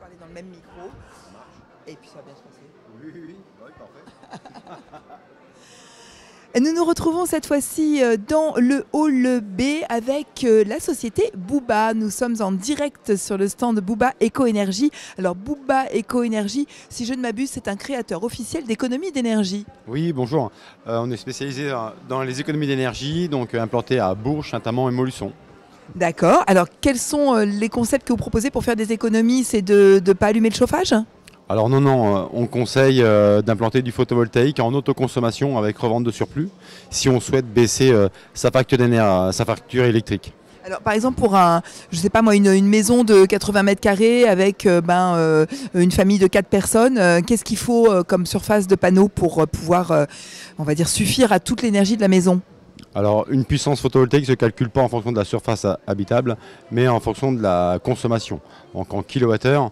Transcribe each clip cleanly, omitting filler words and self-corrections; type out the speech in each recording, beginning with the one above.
parler dans le même micro. Et puis ça va bien se passer. Oui, oui, oui, ouais, parfait. Et nous nous retrouvons cette fois-ci dans le hall B avec la société Booba. Nous sommes en direct sur le stand Booba Eco-Énergie. Alors Booba Eco-Énergie, si je ne m'abuse, c'est un créateur officiel d'économie d'énergie. Oui, bonjour. On est spécialisé dans les économies d'énergie, donc implanté à Bourges, Saint-Amand et Montluçon. D'accord. Alors quels sont les concepts que vous proposez pour faire des économies? C'est de ne pas allumer le chauffage? Alors non, on conseille d'implanter du photovoltaïque en autoconsommation avec revente de surplus si on souhaite baisser sa facture électrique. Alors, par exemple, pour je sais pas moi, une maison de 80 mètres carrés avec une famille de 4 personnes, qu'est-ce qu'il faut comme surface de panneaux pour pouvoir, on va dire, suffire à toute l'énergie de la maison? Alors une puissance photovoltaïque ne se calcule pas en fonction de la surface habitable, mais en fonction de la consommation, donc en kilowattheure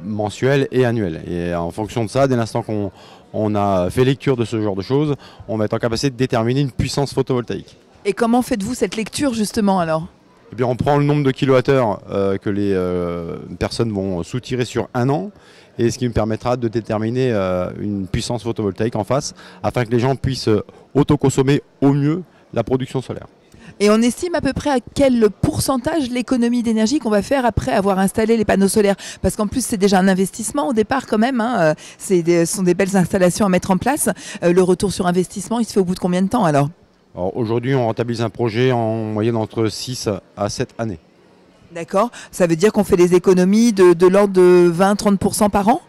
mensuel et annuel. Et en fonction de ça, dès l'instant qu'on a fait lecture de ce genre de choses, on va être en capacité de déterminer une puissance photovoltaïque. Et comment faites-vous cette lecture justement alors? Eh bien, on prend le nombre de kilowattheures que les personnes vont soutirer sur un an, et ce qui me permettra de déterminer une puissance photovoltaïque en face, afin que les gens puissent autoconsommer au mieux la production solaire. Et on estime à peu près à quel pourcentage l'économie d'énergie qu'on va faire après avoir installé les panneaux solaires? Parce qu'en plus c'est déjà un investissement au départ quand même, hein. Ce sont des belles installations à mettre en place. Le retour sur investissement, il se fait au bout de combien de temps alors? Alors aujourd'hui, on rentabilise un projet en moyenne entre 6 à 7 années. D'accord. Ça veut dire qu'on fait des économies de l'ordre de 20-30% par an?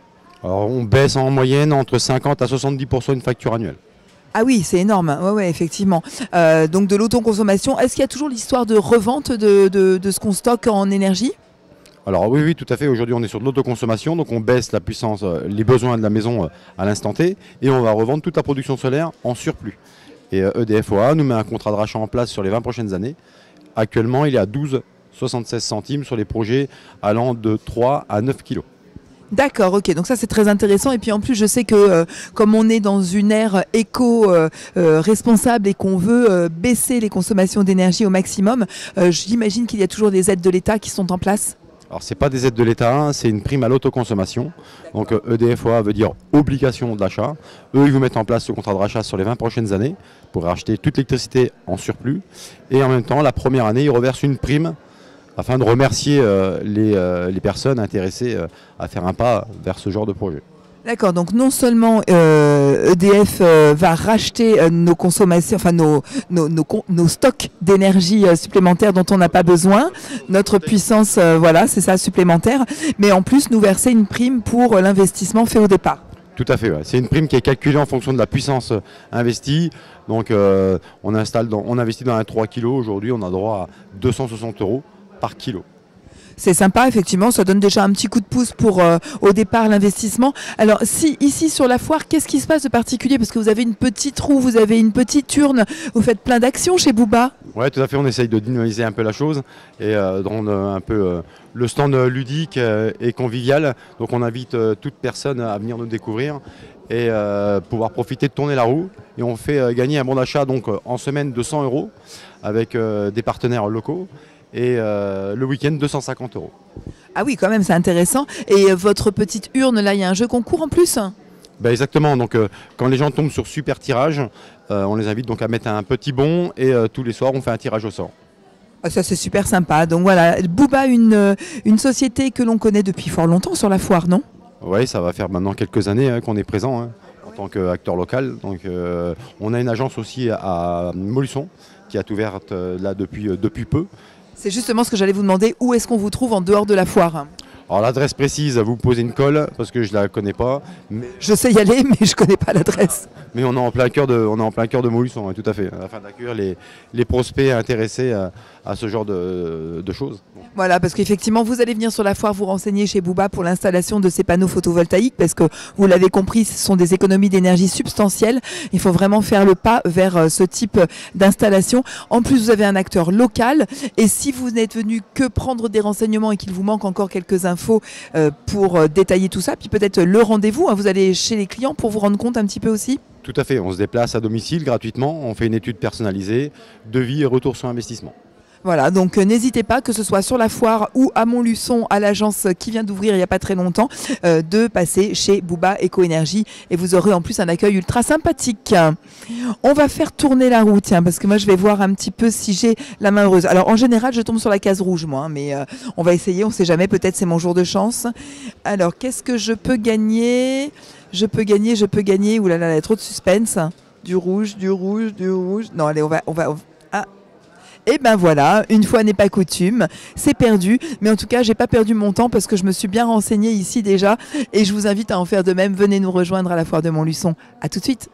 Alors on baisse en moyenne entre 50 à 70% une facture annuelle. Ah oui, c'est énorme. Ouais, effectivement. Donc de l'autoconsommation, est-ce qu'il y a toujours l'histoire de revente de ce qu'on stocke en énergie? Alors oui, tout à fait. Aujourd'hui, on est sur de l'autoconsommation, donc on baisse la puissance, les besoins de la maison à l'instant T, et on va revendre toute la production solaire en surplus. Et EDF OA nous met un contrat de rachat en place sur les 20 prochaines années. Actuellement, il est à 12,76 centimes sur les projets allant de 3 à 9 kilos. D'accord, ok, donc ça c'est très intéressant. Et puis en plus je sais que comme on est dans une ère éco-responsable et qu'on veut baisser les consommations d'énergie au maximum, j'imagine qu'il y a toujours des aides de l'État qui sont en place. Alors ce n'est pas des aides de l'État, c'est une prime à l'autoconsommation. Donc EDF OA veut dire obligation d'achat. Eux, ils vous mettent en place ce contrat de rachat sur les 20 prochaines années pour racheter toute l'électricité en surplus. Et en même temps, la première année, ils reversent une prime afin de remercier les personnes intéressées à faire un pas vers ce genre de projet. D'accord, donc non seulement EDF va racheter nos consommations, enfin nos stocks d'énergie supplémentaires dont on n'a pas besoin, notre puissance, voilà, c'est ça, supplémentaire, mais en plus nous verser une prime pour l'investissement fait au départ. Tout à fait, ouais. C'est une prime qui est calculée en fonction de la puissance investie. Donc on investit dans un 3 kg, aujourd'hui on a droit à 260 € par kilo. C'est sympa, effectivement, ça donne déjà un petit coup de pouce pour au départ l'investissement. Alors si ici sur la foire, qu'est-ce qui se passe de particulier? Parce que vous avez une petite roue, vous avez une petite urne, vous faites plein d'actions chez Booba. Oui, tout à fait, on essaye de dynamiser un peu la chose et de rendre un peu le stand ludique et convivial. Donc on invite toute personne à venir nous découvrir et pouvoir profiter de tourner la roue. Et on fait gagner un bon d'achat donc en semaine de 100 € avec des partenaires locaux. Et le week-end 250 €. Ah oui, quand même, c'est intéressant. Et votre petite urne, là, il y a un jeu concours en plus? Ben exactement, donc quand les gens tombent sur super tirage, on les invite donc à mettre un petit bon et tous les soirs on fait un tirage au sort. Ah, ça c'est super sympa. Donc voilà, Booba, une société que l'on connaît depuis fort longtemps sur la foire, non? Oui, ça va faire maintenant quelques années qu'on est présent en tant qu'acteur local. Donc on a une agence aussi à Montluçon qui est ouverte là depuis peu. C'est justement ce que j'allais vous demander, où est-ce qu'on vous trouve en dehors de la foire? Alors l'adresse précise, vous posez une colle parce que je ne la connais pas. Mais... Je sais y aller, mais je ne connais pas l'adresse. Mais on est en plein cœur de Montluçon, tout à fait, afin d'accueillir les prospects intéressés à ce genre de choses. Voilà, parce qu'effectivement, vous allez venir sur la foire vous renseigner chez Booba pour l'installation de ces panneaux photovoltaïques, parce que vous l'avez compris, ce sont des économies d'énergie substantielles. Il faut vraiment faire le pas vers ce type d'installation. En plus, vous avez un acteur local, et si vous n'êtes venu que prendre des renseignements et qu'il vous manque encore quelques infos pour détailler tout ça, puis peut-être le rendez-vous, hein, vous allez chez les clients pour vous rendre compte un petit peu aussi? Tout à fait, on se déplace à domicile gratuitement, on fait une étude personnalisée, devis et retour sur investissement. Voilà, donc n'hésitez pas, que ce soit sur la foire ou à Montluçon, à l'agence qui vient d'ouvrir il n'y a pas très longtemps, de passer chez Booba Éco-Énergie et vous aurez en plus un accueil ultra sympathique. On va faire tourner la roue, tiens, parce que moi je vais voir un petit peu si j'ai la main heureuse. Alors en général je tombe sur la case rouge moi, mais on va essayer, on ne sait jamais, peut-être c'est mon jour de chance. Alors qu'est-ce que je peux gagner ? Je peux gagner, oulala, il y a trop de suspense. Du rouge. Non allez, on va... Et ben voilà, une fois n'est pas coutume, c'est perdu. Mais en tout cas, j'ai pas perdu mon temps parce que je me suis bien renseignée ici déjà. Et je vous invite à en faire de même. Venez nous rejoindre à la foire de Montluçon. À tout de suite.